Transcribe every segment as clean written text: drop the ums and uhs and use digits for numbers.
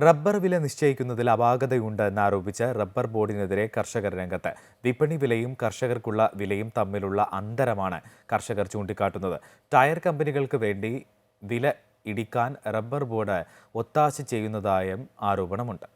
Rubber വില നിശ്ചയിക്കുന്നതിൽ അപാകതയുണ്ടെന്നാരോപിച്ച് rubber ബോർഡിനെതിരെ കർഷകർ രംഗത്ത്. വിപണി വിലയും കർഷകർക്കുള്ള വിലയും തമ്മിലുള്ള അന്തരമാണ് കർഷകർ ചൂണ്ടിക്കാട്ടുന്നത്. ടയർ കമ്പനികൾക്ക് വേണ്ടി വില ഇടിക്കാൻ റബ്ബർ ബോർഡ് ഒത്താശ ചെയ്യുന്നതായും ആരോപണമുണ്ട്.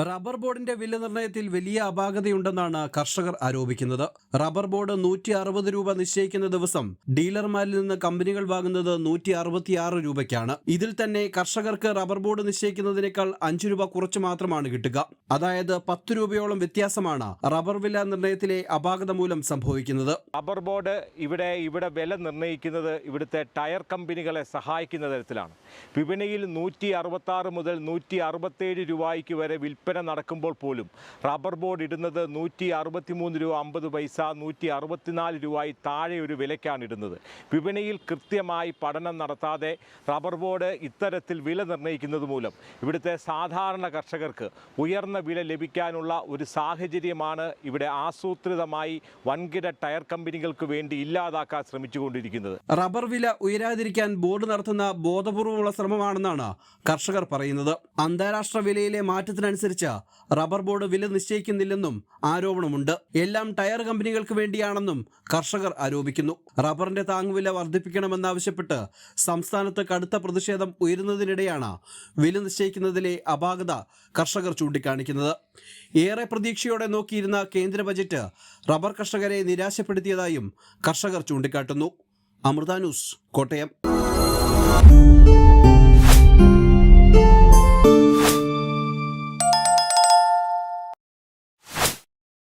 റബ്ബർ ബോർഡിന്റെ വില നിർണ്ണയത്തിൽ വലിയ അപാകതയുണ്ടെന്നാണ് കർഷകർ ആരോപിക്കുന്നത്. റബ്ബർ ബോർഡ് 160 രൂപ നിശ്ചയിക്കുന്ന ദിവസം ഡീലർമാരിൽ നിന്ന് കമ്പനികൾ വാങ്ങുന്നത് 166 രൂപയ്ക്കാണ്. ഇതിൽ തന്നെ കർഷകർക്ക് റബ്ബർ ബോർഡ് നിശ്ചയിക്കുന്നതിനേക്കാൾ 5 രൂപ കുറച്ച് മാത്രമാണ് കിട്ടുക. അതായത് 10 രൂപയോളം വ്യത്യാസമാണ് റബ്ബർ വില നിർണ്ണയത്തിലെ അപാകത മൂലം സംഭവിക്കുന്നത്. റബ്ബർ ബോർഡ് ഇവിടെ വില നിർണ്ണയിക്കുന്നത് ഇവിടുത്തെ ടയർ കമ്പനികളെ സഹായിക്കുന്ന തരത്തിലാണ്. വിപണിയിൽ 166 മുതൽ 167 രൂപയ്ക്ക് വരെ വിൽപ്പന നടക്കുമ്പോൾ പോലും റബ്ബർ ബോർഡ് ഇടുന്നത് 163 രൂപ 50 പൈസ 164 രൂപയായി താഴെ ഒരു വിലയ്ക്കാണ് ഇടുന്നത്. വിപണിയിൽ കൃത്യമായി പഠനം നടത്താതെ റബ്ബർ ബോർഡ് ഇത്തരത്തിൽ വില നിർണ്ണയിക്കുന്നത് മൂലം ഇവിടുത്തെ സാധാരണ കർഷകർക്ക് ഉയർന്ന വില ലഭിക്കാനുള്ള ഒരു സാഹചര്യമാണ് ഇവിടെ ആസൂത്രിതമായി വൻകിട ടയർ കമ്പനികൾക്ക് വേണ്ടി ഇല്ലാതാക്കാൻ ശ്രമിച്ചുകൊണ്ടിരിക്കുന്നത്. റബ്ബർ വില ഉയരാതിരിക്കാൻ ബോർഡ് നടത്തുന്ന ബോധപൂർവമുള്ള ശ്രമമാണെന്നാണ് കർഷകർ പറയുന്നത്. അന്താരാഷ്ട്ര വിലയിലെ മാറ്റത്തിനനുസരിച്ച് റബ്ബർ ബോർഡ് വില നിശ്ചയിക്കുന്നില്ലെന്നും ആരോപണമുണ്ട്. എല്ലാം ടയർ കമ്പനികൾക്ക് വേണ്ടിയാണെന്നും കർഷകർ ആരോപിക്കുന്നു. റബ്ബറിന്റെ താങ്ങുവില വർദ്ധിപ്പിക്കണമെന്നാവശ്യപ്പെട്ട് സംസ്ഥാനത്ത് കടുത്ത പ്രതിഷേധം ഉയരുന്നതിനിടെയാണ് വില നിശ്ചയിക്കുന്നതിലെ അപാകത കർഷകർ ചൂണ്ടിക്കാണിക്കുന്നത്. ഏറെ പ്രതീക്ഷയോടെ നോക്കിയിരുന്ന കേന്ദ്ര ബജറ്റ് റബ്ബർ കർഷകരെ നിരാശപ്പെടുത്തിയതായും കർഷകർ ചൂണ്ടിക്കാട്ടുന്നു. അമൃത ന്യൂസ്, കോട്ടയം.